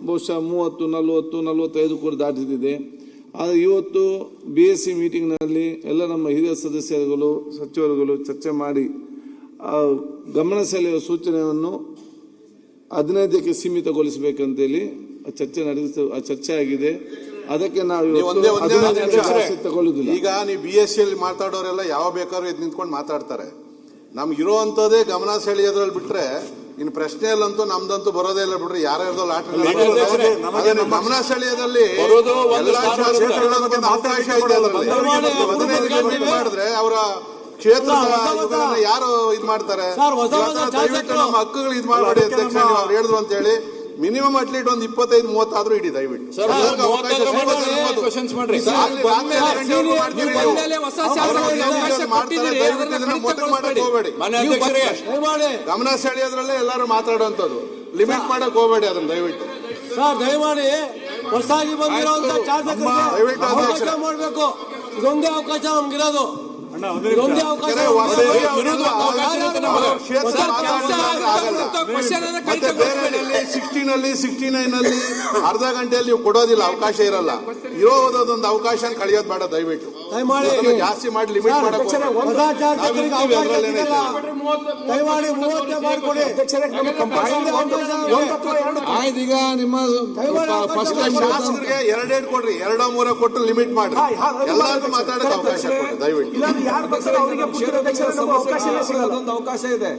ಬಹುಶಃ 30-40-45 ಕೂಡ ದಾಟಿದೆ. ಆದರೆ ಇವತ್ತು BSc ಮೀಟಿಂಗ್ನಲ್ಲಿ ಎಲ್ಲ ನಮ್ಮ ಹಿರಿಯ ಸದಸ್ಯರುಗಳು ಸಚಿವರುಗಳು ಚರ್ಚೆ ಮಾಡಿ ಗಮನ ಸೆಳೆಯುವ ಸೂಚನೆಯನ್ನು 15ಕ್ಕೆ ಸೀಮಿತಗೊಳಿಸಬೇಕಂತೇಳಿ ಚರ್ಚೆ ಆಗಿದೆ. ಅದಕ್ಕೆ ನಾವು ಈಗ ನೀವು BSc ಅಲ್ಲಿ ಮಾತಾಡೋರೆಲ್ಲ ಯಾವ ಬೇಕಾದ್ರೂ ಎದ್ದು ನಿಂತ್ಕೊಂಡು ಮಾತಾಡ್ತಾರೆ. ನಮ್ಗೆ ಇರೋವಂಥದ್ದೇ ಗಮನ ಸೆಳೆಯೋದ್ರಲ್ಲಿ ಬಿಟ್ರೆ ಇನ್ನು ಪ್ರಶ್ನೆಯಲ್ಲಂತೂ ನಮ್ದಂತೂ ಬರೋದೇ ಇಲ್ಲ ಬಿಡ್ರಿ. ಯಾರ್ಯಾರ್ದೋ ಲಾಟ್ರಿ ಗಮನ ಸೆಳೆಯೋದಲ್ಲಿ ಅವಕಾಶ ಇದೆ. ಮಾಡಿದ್ರೆ ಅವರ ಕ್ಷೇತ್ರ ಯಾರು ಇದ್ ಮಾಡ್ತಾರೆ. ದಯವಿಟ್ಟು ನಮ್ಮ ಹಕ್ಕುಗಳು ಇದ್ ಮಾಡಬೇಡಿ ಅಧ್ಯಕ್ಷ, ನೀವು ಅವ್ರು ಹೇಳಿದ್ರು ಅಂತ ಹೇಳಿ ಮಿನಿಮಮ್ ಅಟ್ಲೀಸ್ಟ್ ಒಂದು 25-30 ಆದ್ರೂ ಇಡಿ ದಯವಿಟ್ಟು. ಗಮನ ಸೆಳೆಯೋದ್ರಲ್ಲೇ ಎಲ್ಲರೂ ಮಾತಾಡುವಂಥದ್ದು, ಲಿಮಿಟ್ ಮಾಡಕ್ ಹೋಗಬೇಡಿ ಅದನ್ನ ದಯವಿಟ್ಟು. ದಯಮಾಡಿ ಹೊಸದಾಗಿ ಬಂದಿರುವಂತ ದಯವಿಟ್ಟು ಅವಕಾಶ ಮಾಡಬೇಕು. ಇದೊಂದೇ ಅವಕಾಶ ನಮ್ಗಿರೋದು. ಇದೊಂದೇ ಅವಕಾಶ. ಬೇರೆಯಲ್ಲಿ 69 ಅರ್ಧ ಗಂಟೆಯಲ್ಲಿ ನೀವು ಕೊಡೋದಿಲ್ಲ, ಅವಕಾಶ ಇರಲ್ಲ. ಇರೋದೊಂದು ಅವಕಾಶ ಕಳೆಯೋದು ಬೇಡ ದಯವಿಟ್ಟು. ಜಾಸ್ತಿ ಮಾಡಿ ಲಿಮಿಟ್ ಮಾಡಬೇಕು. ಈಗ ನಿಮ್ಮ ಶಾಸಕರಿಗೆ 2 ಕೊಡ್ರಿ, 2-3 ಕೊಟ್ಟು ಲಿಮಿಟ್ ಮಾಡಿ ಎಲ್ಲರಿಗೂ ಮಾತಾಡೋಕೆ ಅವಕಾಶ ಕೊಡಿ ದಯವಿಟ್ಟು. ಅವಕಾಶ ಇದೆ.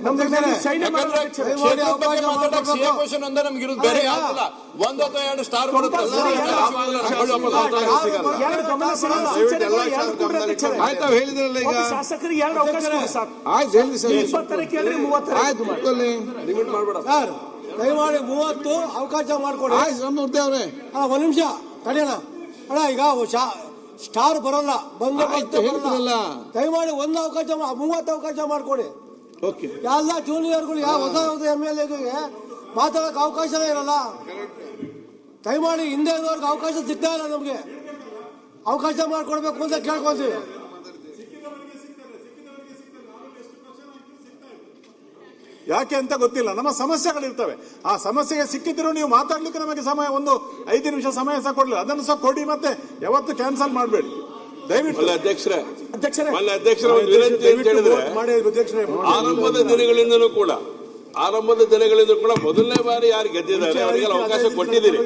ಆಯ್ತು ಹೇಳಿದ್ರಲ್ಲ ಈಗ ಶಾಸಕರಿಗೆ 2 ಅವಕಾಶ ಆಯ್ತು ಹೇಳಿ ಸರ್. 20 ಕೇಳಿದ್ರೆ 30 ಆಯ್ತು ಲಿಮಿಟ್ ಮಾಡಬೇಡ ಸರ್. ದಯಮಾಡಿ 30 ಅವಕಾಶ ಮಾಡ್ಕೊಡಿ. ಆಯ್ತು ನಮ್ಮೂರ್ತಿ ಅವ್ರೆ ಒಂದ್ ನಿಮಿಷ ತಡೆಯೋಣ ಅಣ್ಣ. ಈಗ ಸ್ಟಾರ್ ಬರಲ್ಲ, ಬಂದಲ್ಲ. ದಯಮಾಡಿ 1 ಅವಕಾಶ 30 ಅವಕಾಶ ಮಾಡ್ಕೊಡಿ. ಎಲ್ಲ ಜೂನಿಯರ್ಗಳು ಯಾವ ಹೊಸ MLAಗೆ ಮಾತಾಡಕ್ ಅವಕಾಶನೇ ಇರಲ್ಲ. ದಯಮಾಡಿ ಹಿಂದೆ ಇರೋರ್ಗೆ ಅವಕಾಶ ಸಿಗ್ತಾ ಇಲ್ಲ. ನಮ್ಗೆ ಅವಕಾಶ ಮಾಡ್ಕೊಡ್ಬೇಕು ಅಂತ ಕೇಳ್ಕೊಳ್ತೀವಿ. ಯಾಕೆ ಅಂತ ಗೊತ್ತಿಲ್ಲ. ನಮ್ಮ ಸಮಸ್ಯೆಗಳಿರ್ತವೆ. ಆ ಸಮಸ್ಯೆಗೆ ಸಿಕ್ಕಿದ್ರು ನೀವು ಮಾತಾಡ್ಲಿಕ್ಕೆ ನಮಗೆ ಸಮಯ 5 ನಿಮಿಷ ಸಮಯ ಸಹ ಕೊಡ್ಲಿಲ್ಲ. ಅದನ್ನು ಸಹ ಕೊಡಿ, ಮತ್ತೆ ಯಾವತ್ತು ಕ್ಯಾನ್ಸಲ್ ಮಾಡಬೇಡಿ ದಯವಿಟ್ಟು. ಅಧ್ಯಕ್ಷರೇ ಒಂದು ವಿನಂತಿ ಅಂತ ಹೇಳಿದ್ರೆ, ಆರಂಭದ ದಿನಗಳಿಂದಲೂ ಕೂಡ ಮೊದಲನೇ ಬಾರಿ ಯಾರು ಗೆದ್ದಿದ್ದಾರೆ ಅವರಿಗೆಲ್ಲ ಅವಕಾಶ ಕೊಟ್ಟಿದ್ದೀರಿ.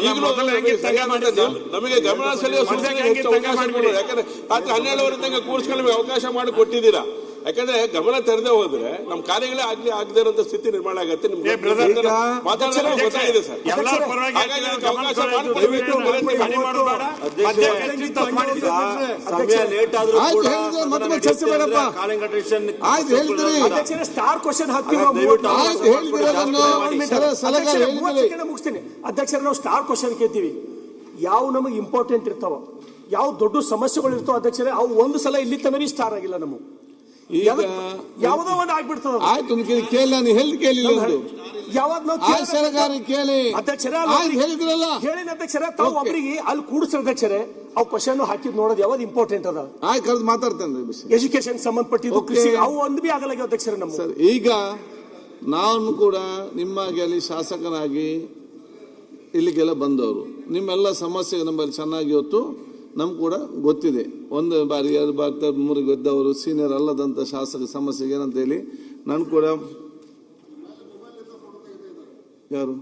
ಈಗಲೂ ನಮಗೆ ಗಮನ ಸೆಳೆಯುವ ಅವಕಾಶ ಕೊಡಿ. ಯಾಕಂದ್ರೆ ರಾತ್ರಿ 12 ತನಕ ಕೂರಿಸ್ಕೊಂಡು ನಮಗೆ ಅವಕಾಶ ಮಾಡಿ ಕೊಟ್ಟಿದ್ದೀರಾ. ಯಾಕಂದ್ರೆ ಗಮನ ತೆರೆದೇ ಹೋದ್ರೆ ನಮ್ಮ ಕಾರ್ಯಗಳೇ ಆಗದೆ ಇರುವಂತ ಸ್ಥಿತಿ ನಿರ್ಮಾಣ ಆಗುತ್ತೆ. ನಿಮ್ಗೆ ಮಾತಾಡೋದು ಗೊತ್ತಾಗಿದೆ ಸರ್. ಸ್ಟಾರ್ ಕ್ವಶನ್ ಮುಗಿಸ್ತೀನಿ ಅಧ್ಯಕ್ಷರ. ನಾವು ಸ್ಟಾರ್ ಕ್ವಶನ್ ಕೇಳ್ತೀವಿ, ಯಾವ ನಮಗೆ ಇಂಪಾರ್ಟೆಂಟ್ ಇರ್ತಾವ, ಯಾವ ದೊಡ್ಡ ಸಮಸ್ಯೆಗಳು ಇರ್ತಾವ ಅಧ್ಯಕ್ಷರೇ, ಅವು ಒಂದು ಸಲ ಇಲ್ಲಿ ತನಕ ಸ್ಟಾರ್ ಆಗಿಲ್ಲ. ನಮಗೆ ಯಾವುದೋ ಒಂದು ಆಗ್ಬಿಡ್ತದ. ಆಯ್ತು ಕೇಳಿ, ನಾನು ಹೇಳಿ ಕೇಳಿಲ್ಲ. ಹೇಳಿದ್ರಲ್ಲ ಹೇಳಿನ ಅಧ್ಯಕ್ಷರೇ, ತಾವು ಒಬ್ಬರಿಗೆ ಅಲ್ಲಿ ಕೂಡಿಸಿದ ಅಧ್ಯಕ್ಷರೇ, ಅವು ಕ್ವಶನ್ ಹಾಕಿದ್ ನೋಡೋದು ಯಾವ್ದು ಇಂಪಾರ್ಟೆಂಟ್ ಅದ. ಆಯ್ತು ಕರೆದು ಮಾತಾಡ್ತೇನೆ. ಎಜುಕೇಶನ್ ಸಂಬಂಧಪಟ್ಟಿದ್ದು ಕೃಷಿ ಅವು ಒಂದು ಬಿ ಆಗಲ್ಲ ಅಧ್ಯಕ್ಷರೇ. ನಮ್ಮ ಸರ್ ಈಗ ನಾನು ಕೂಡ ನಿಮ್ಮಾಗಿ ಅಲ್ಲಿ ಶಾಸಕನಾಗಿ ಇಲ್ಲಿಗೆಲ್ಲ ಬಂದವರು, ನಿಮ್ಮೆಲ್ಲ ಸಮಸ್ಯೆ ನಮ್ಮಲ್ಲಿ ಚೆನ್ನಾಗಿ ಇವತ್ತು ನಮ್ಗೆ ಕೂಡ ಗೊತ್ತಿದೆ. 1 ಬಾರಿ 2 ಬಾರಿ 3 ಗೆದ್ದವರು ಸೀನಿಯರ್ ಅಲ್ಲದಂತ ಶಾಸಕ ಸಮಸ್ಯೆಗೆ ಏನಂತ ಹೇಳಿ ನಾನು ಕೂಡ ಯಾರು